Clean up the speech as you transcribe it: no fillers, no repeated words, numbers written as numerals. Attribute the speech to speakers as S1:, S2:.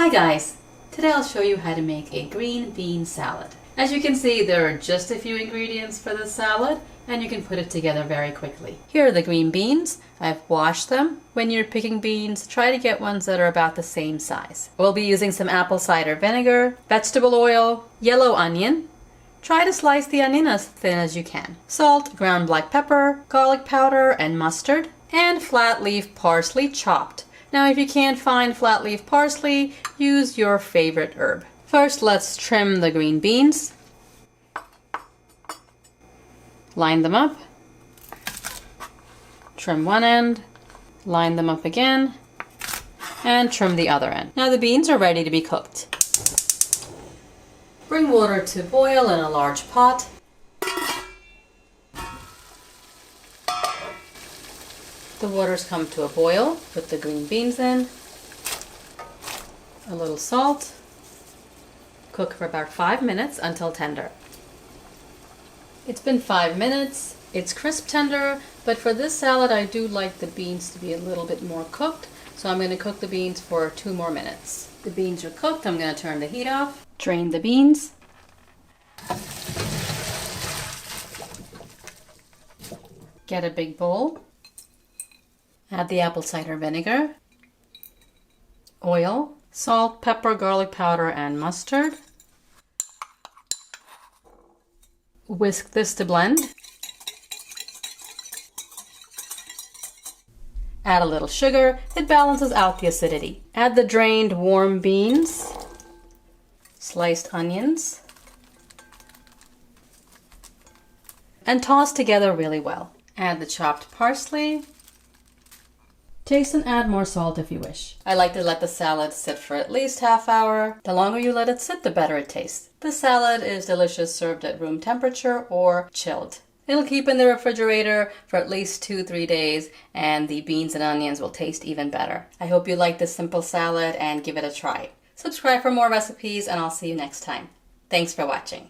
S1: Hi guys! Today I'll show you how to make a green bean salad. As you can see, there are just a few ingredients for this salad and you can put it together very quickly. Here are the green beans. I've washed them. When you're picking beans, try to get ones that are about the same size. We'll be using some apple cider vinegar, vegetable oil, yellow onion. Try to slice the onion as thin as you can. Salt, ground black pepper, garlic powder, and mustard, and flat leaf parsley chopped. Now if you can't find flat leaf parsley, use your favorite herb. First, let's trim the green beans. Line them up. Trim one end, line them up again, and trim the other end. Now the beans are ready to be cooked. Bring water to boil in a large pot. The water's come to a boil. Put the green beans in. A little salt. Cook for about 5 minutes until tender. It's been 5 minutes. It's crisp tender, but for this salad I do like the beans to be a little bit more cooked, so I'm going to cook the beans for 2 more minutes. The beans are cooked. I'm going to turn the heat off. Drain the beans. Get a big bowl. Add the apple cider vinegar, oil, salt, pepper, garlic powder, and mustard. Whisk this to blend. Add a little sugar. It balances out the acidity. Add the drained warm beans, sliced onions, and toss together really well. Add the chopped parsley. Taste and add more salt if you wish. I like to let the salad sit for at least half hour. The longer you let it sit, the better it tastes. This salad is delicious served at room temperature or chilled. It'll keep in the refrigerator for at least 2-3 days, and the beans and onions will taste even better. I hope you like this simple salad and give it a try. Subscribe for more recipes and I'll see you next time. Thanks for watching.